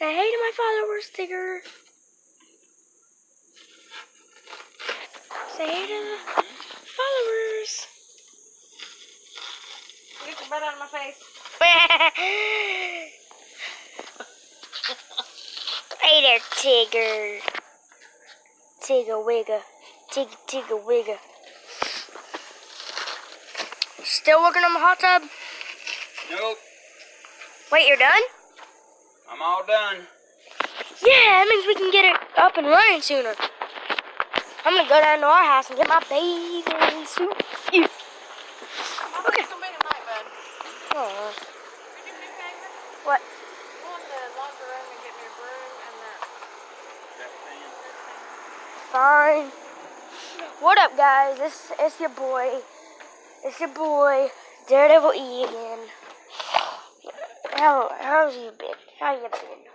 Say hey to my followers, Tigger. Say hey to the followers. Get your butt out of my face. Hey there, Tigger. Tigger wigger. Tigger wigger. Still working on the hot tub? Nope. Wait, you're done? I'm all done. Yeah, that means we can get it up and running sooner. I'm gonna go down to our house and get my bathing suit. Yeah. Okay. It's gonna be tonight, bud. Oh. Could you do me a favor? What? Go in the laundry room and get me a broom and That thing. Fine. What up, guys? It's your boy. It's your boy, Daredevil E again. How's you been? How you been?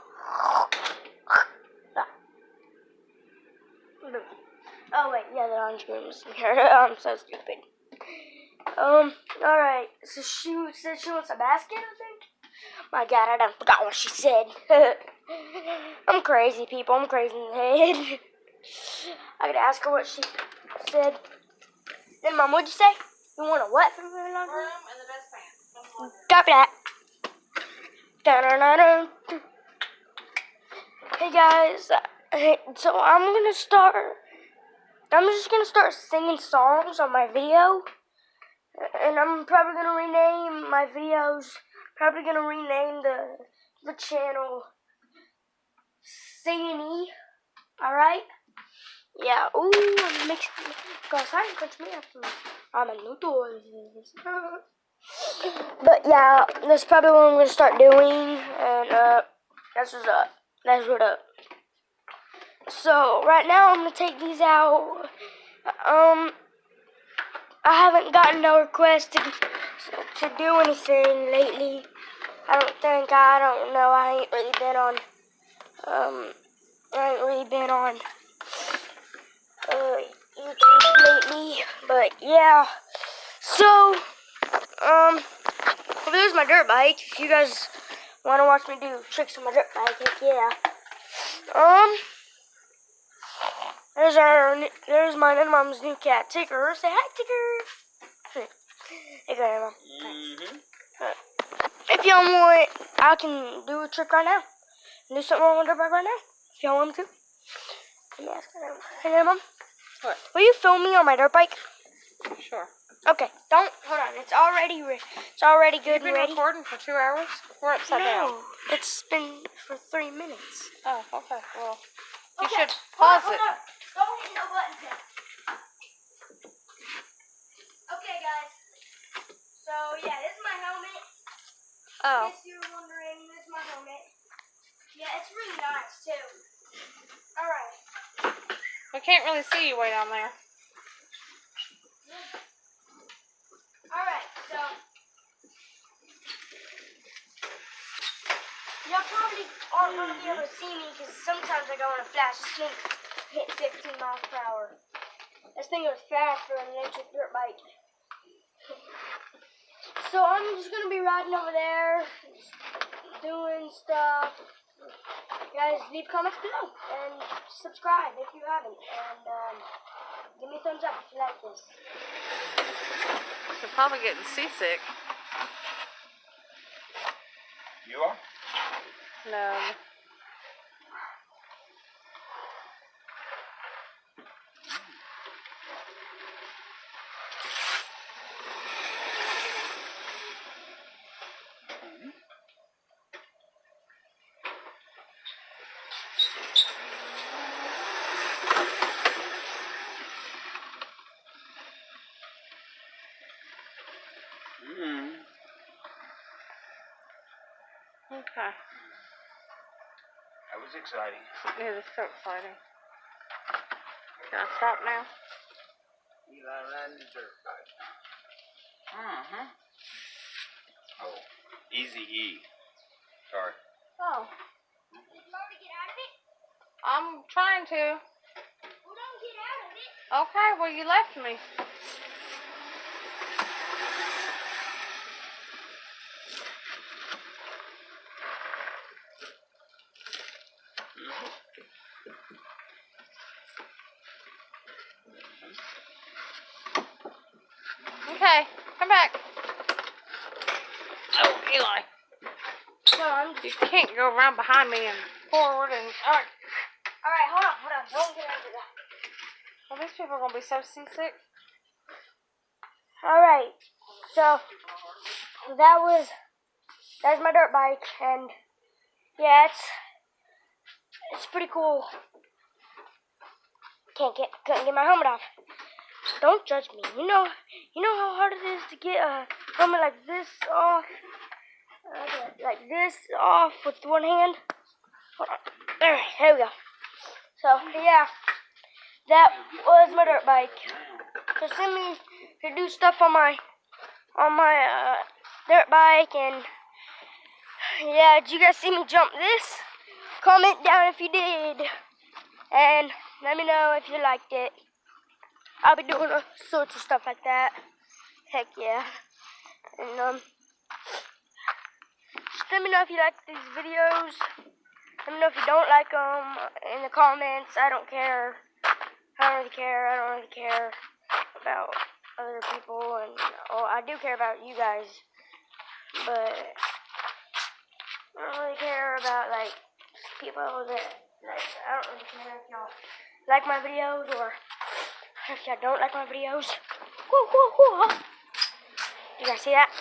Oh wait, yeah, the orange room's here. I'm so stupid. Alright. So she said she wants a basket, I think? My God, I done forgot what she said. I'm crazy, people. I'm crazy in the head. I gotta ask her what she said. Then, Mom, what'd you say? You want a what from the laundry? broom and the best pants. Copy that. Da-da-da-da. Hey guys, so I'm just gonna start singing songs on my video, and I'm probably gonna rename my videos. Probably gonna rename the channel Singing E. All right? Yeah. Ooh, I'm mixing. Cause I catch me after I'm a new toy. But yeah, that's probably what I'm gonna start doing, and that's what's up. That's what up. So right now I'm gonna take these out. I haven't gotten no request to do anything lately. I don't know. I ain't really been on YouTube lately. But yeah. So there's my dirt bike. If you guys want to watch me do tricks on my dirt bike, heck yeah. There's my and Mom's new cat, Tigger. Say hi, Tigger. Hey, Grandma. If y'all want, I can do a trick right now. Do something on my dirt bike right now. If y'all want me to. Let me ask Grandma. Hey, Mom. What? Will you film me on my dirt bike? Sure. Okay. Hold on. It's already good You've and been ready. recording for 2 hours? We're upside down. No, it's been for 3 minutes. Oh, okay. Well, you Okay, should pause it. Hold on. Don't hit no buttons yet. Okay, guys. So, yeah, this is my helmet. Oh. In case you're wondering, this is my helmet. Yeah, it's really nice, too. Alright. We can't really see you way down there. Alright, so. Y'all probably aren't going to be able to see me because sometimes I go on a flash. This thing hit 15 miles per hour. This thing goes faster than an electric dirt bike. So I'm just going to be riding over there, doing stuff. Guys, leave comments below and subscribe if you haven't. And give me a thumbs up if you like this. You're probably getting seasick. You are? No. Okay. That was exciting. It is so exciting. Can I stop now? Eli riding the dirt bike. Oh, easy E. Sorry. Oh. Did you already get out of it? I'm trying to. Well, don't get out of it. Okay, well, you left me. Come back. Oh, Eli. You can't go around behind me and forward and... Alright. Alright, hold on. Don't get into that. Well, these people are going to be so seasick. Alright, so that's my dirt bike, and yeah, it's pretty cool. Couldn't get my helmet off. Don't judge me. You know how hard it is to get a helmet like this off, with one hand. Hold on. There we go. So yeah, that was my dirt bike. So send me to do stuff on my dirt bike, and yeah, did you guys see me jump this? Comment down if you did, and let me know if you liked it. I'll be doing all sorts of stuff like that. Heck yeah. And just let me know if you like these videos. Let me know if you don't like them in the comments. I don't care. I don't really care about other people, and I do care about you guys, but I don't really care about people that I don't really care if y'all like my videos or if y'all don't like my videos. Woo, woo, woo. You guys see that?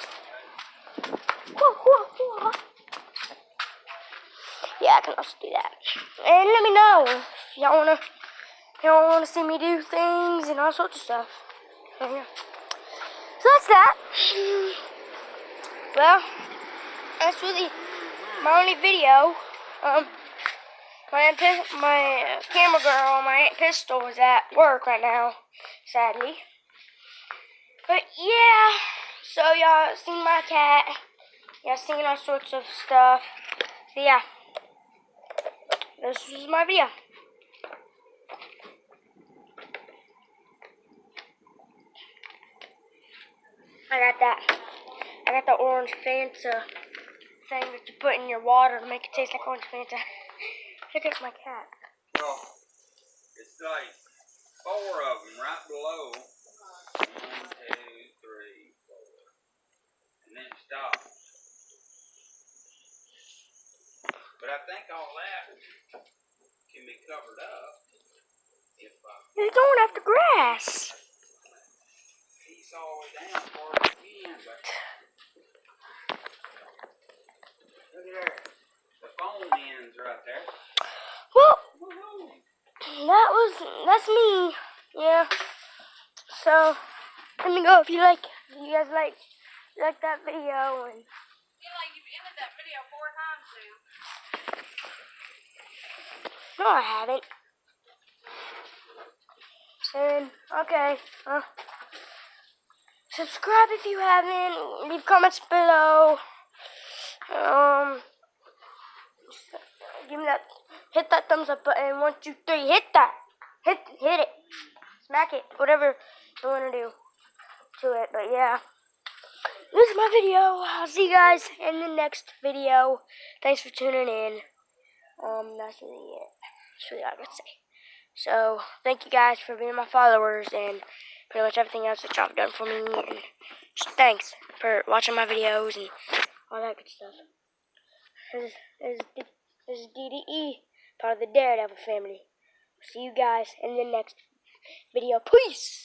Woo, woo, woo. Yeah, I can also do that. And let me know if y'all wanna see me do things and all sorts of stuff. Yeah. So that's that. Well, that's really my only video. My camera girl, my Aunt Pistol, is at work right now, sadly. But yeah, so y'all seen my cat. Y'all seen all sorts of stuff. So yeah, this was my video. I got the orange Fanta thing that you put in your water to make it taste like orange Fanta. Look at my cat. Well, it's like 4 of them right below. 1, 2, 3, 4. And then it stops. But I think all that can be covered up if You're going after grass. he's all the way down far as he can, but look at there. The foam ends right there. Well, Woohoo! that's me. Yeah. So let me know if you guys like that video, and Eli, you've ended that video 4 times now. no, I haven't. And okay, subscribe if you haven't. Leave comments below. Give me that. Hit that thumbs up button. 1, 2, 3. Hit that. Hit it. Smack it. Whatever you want to do to it. But yeah, this is my video. I'll see you guys in the next video. Thanks for tuning in. That's really it. That's really all I got to say. So thank you guys for being my followers and pretty much everything else that y'all have done for me. And just thanks for watching my videos and all that good stuff. This is DDE, part of the Daredevil family. See you guys in the next video. Peace!